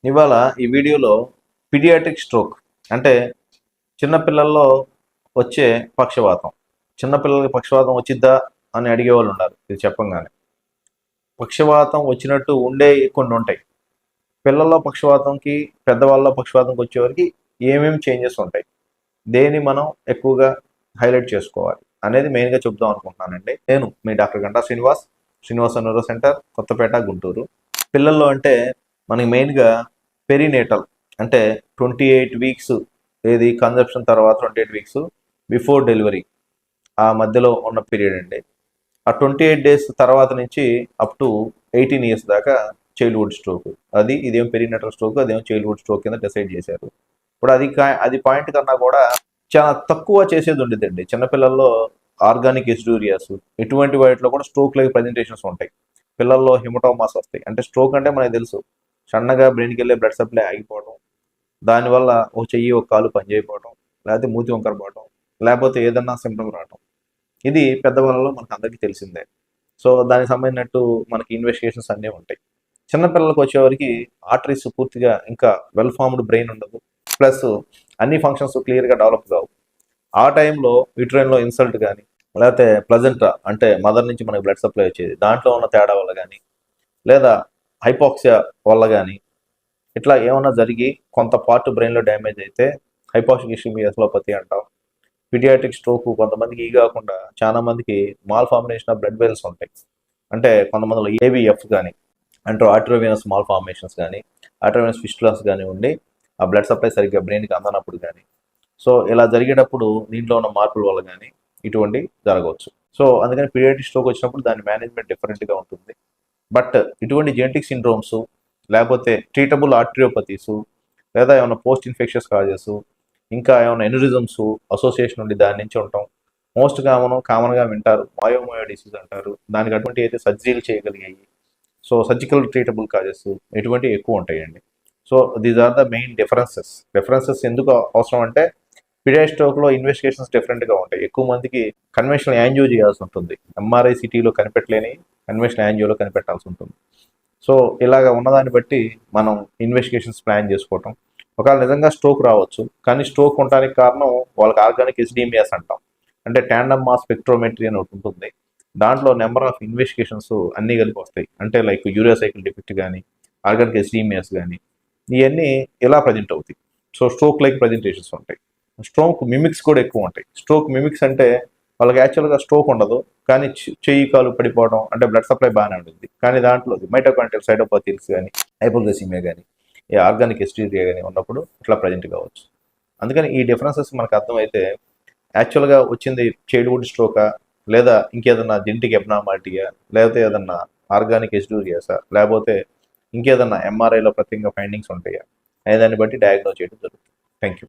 ఇవాళ ఈ వీడియోలో పీడియాట్రిక్ స్ట్రోక్ అంటే చిన్నపిల్లల్లో వచ్చే పక్షవాతం. చిన్నపిల్లలకి పక్షవాతం వచ్చిద్దా అని అడిగేవాళ్ళు ఉన్నారు ఇది చెప్పంగానే. పక్షవాతం వచ్చినట్టు ఉండే కొన్ని ఉంటాయి. పిల్లల్లో పక్షవాతంకి పెద్దవాళ్ళలో పక్షవాతంకి వచ్చేవరకు ఏమేమి చేంజెస్ ఉంటాయి, దేన్ని మనం ఎక్కువగా హైలైట్ చేసుకోవాలి అనేది మెయిన్గా చెప్దాం అనుకుంటున్నానండి. నేను మీ doctor Ganta Srinivasa neuro centre, Kothapeta, Guntur. పిల్లల్లో అంటే మనకి మెయిన్గా పెరినేటల్ అంటే 28 వీక్స్, ఏది కన్సెప్షన్ తర్వాత 28 వీక్స్ బిఫోర్ డెలివరీ, ఆ మధ్యలో ఉన్న పీరియడ్ అండి. ఆ 28 డేస్ తర్వాత నుంచి అప్ టు 18 ఇయర్స్ దాకా చైల్డ్హుడ్ స్ట్రోక్. ఇదేం పెరినేటల్ స్ట్రోక్, అదేమో చైల్డ్హుడ్ స్ట్రోక్ కింద డిసైడ్ చేశారు. ఇప్పుడు అది పాయింట్ కన్నా కూడా చాలా తక్కువ చేసేది ఉండేదండి. చిన్నపిల్లల్లో ఆర్గానిక్ ఎస్డూరియాస్ ఇటువంటి వాటిలో కూడా స్ట్రోక్ లైక్ ప్రజెంటేషన్స్ ఉంటాయి. పిల్లల్లో హిమటోమాస్ వస్తాయి. అంటే స్ట్రోక్ అంటే మనకు తెలుసు, సన్నగా బ్రెయిన్కి వెళ్ళే బ్లడ్ సప్లై ఆగిపోవడం, దానివల్ల ఒక చెయ్యి ఒక కాలు పనిచేయకపోవడం, లేకపోతే మూతి వంకర పోవడం, లేకపోతే ఏదన్నా సిమ్టమ్ రావడం. ఇది పెద్దవాళ్ళలో మనకు అందరికీ తెలిసిందే. సో దానికి సంబంధించినట్టు మనకి ఇన్వెస్టిగేషన్స్ అన్నీ ఉంటాయి. చిన్నపిల్లలకు వచ్చేవారికి ఆర్టరీస్ పూర్తిగా ఇంకా వెల్ ఫార్మ్డ్ బ్రెయిన్ ఉండదు, ప్లస్ అన్ని ఫంక్షన్స్ క్లియర్గా డెవలప్ కావు. ఆ టైంలో యూట్రైన్లో ఇన్సల్ట్ కానీ, లేకపోతే ప్లజెంట్రా అంటే మదర్ నుంచి మనకి బ్లడ్ సప్లై వచ్చేది, దాంట్లో ఉన్న తేడా వల్ల కానీ, లేదా హైపాక్సియా వల్ల కానీ ఇట్లా ఏమన్నా జరిగి కొంత పార్ట్ బ్రెయిన్లో డ్యామేజ్ అయితే హైపాక్సిక్ ఇష్యూమియాస్లోపతి అంటాం. పీడియాట్రిక్ స్ట్రోక్ కొంతమందికి ఈ కాకుండా చాలా మందికి malformation of blood vessels ఉంటాయి. అంటే కొంతమందిలో ఏవిఎఫ్ కానీ అంటే ఆర్టరోవెనస్ మాల్ ఫార్మేషన్స్ కానీ, ఆర్టరోవెనస్ ఫిస్టులాస్ కానీ ఉండి ఆ బ్లడ్ సప్లై సరిగ్గా బ్రెయిన్కి అందనప్పుడు కానీ, సో ఇలా జరిగేటప్పుడు దీంట్లో ఉన్న మార్పుల వల్ల కానీ ఇటువంటి జరగవచ్చు. సో అందుకని పీడియాట్రిక్ స్ట్రోక్ వచ్చినప్పుడు దాని మేనేజ్మెంట్ డిఫరెంట్గా ఉంటుంది. బట్ ఇటువంటి జెనెటిక్ సిండ్రోమ్స్, లేకపోతే ట్రీటబుల్ ఆర్ట్రియోపతీసు, లేదా ఏమైనా పోస్ట్ ఇన్ఫెక్షస్ కాజెస్, ఇంకా ఏమైనా ఎన్యూరిజమ్స్ అసోసియేషన్ ఉండి దాని నుంచి ఉంటాం. మోస్ట్గా మనం కామన్గా వింటారు మయోమయో డిసీజ్ అంటారు. దానికి అటువంటి అయితే సర్జరీలు చేయగలిగాయి. సో సర్జికల్ ట్రీటబుల్ కాజెస్ ఇటువంటివి ఎక్కువ ఉంటాయండి. So these are the main differences ఎందుకు అవసరం అంటే పీడియాట్రిక్ స్ట్రోక్లో ఇన్వెస్టిగేషన్స్ డిఫరెంట్గా ఉంటాయి. ఎక్కువ మందికి కన్వెన్షనల్ యాంజియో చేయాల్సి ఉంటుంది. ఎంఆర్ఐ సిటీలో కనిపెట్టలేని కన్వెన్షనల్ యాంజియోలో కనిపెట్టాల్సి ఉంటుంది. సో ఇలాగ ఉన్నదాన్ని బట్టి మనం ఇన్వెస్టిగేషన్స్ ప్లాన్ చేసుకోవటం. ఒకవేళ నిజంగా స్ట్రోక్ రావచ్చు, కానీ స్ట్రోక్ ఉండడానికి కారణం వాళ్ళకి ఆర్గానిక్ ఎస్డీమియాస్ అంటాం. అంటే ట్యాండమ్ మాస్ స్పెక్ట్రోమెట్రీ అని ఒకటి ఉంటుంది. దాంట్లో నెంబర్ ఆఫ్ ఇన్వెస్టిగేషన్స్ అన్నీ కలిపి వస్తాయి. అంటే లైక్ యూరియా సైకిల్ డిఫెక్ట్ కానీ, ఆర్గానిక్ ఎస్డీమియాస్ కానీ, ఇవన్నీ ఇలా ప్రజెంట్ అవుతాయి. సో స్ట్రోక్ లైక్ ప్రజెంటేషన్స్ ఉంటాయి. స్ట్రోక్ మిమిక్స్ కూడా ఎక్కువ ఉంటాయి. స్ట్రోక్ మిమిక్స్ అంటే వాళ్ళకి యాక్చువల్గా స్ట్రోక్ ఉండదు, కానీ చెయ్యి కాలు పడిపోవడం, అంటే బ్లడ్ సప్లై బాగానే ఉంటుంది, కానీ దాంట్లో మైటోకాండ్రియల్ సైటోపథీల్స్ కానీ, హైపోగ్లైసీమియా కానీ, ఈ ఆర్గానిక్ ఎస్టీరియా కానీ ఉన్నప్పుడు ఇట్లా ప్రజెంట్ కావచ్చు. అందుకని ఈ డిఫరెన్సెస్ మనకు అర్థమైతే యాక్చువల్గా వచ్చింది చైల్డ్హుడ్ స్ట్రోకా, లేదా ఇంకేదన్నా జెనెటిక్ ఎబ్నార్మాలిటీయా, లేకపోతే ఏదన్నా ఆర్గానిక్ ఎస్డూరియాసా, లేకపోతే ఇంకేదన్నా ఎంఆర్ఐలో ప్రత్యేకంగా ఫైండింగ్స్ ఉంటాయా అనే దాన్ని బట్టి డయాగ్నోస్ చేయడం జరుగుతుంది. Thank you.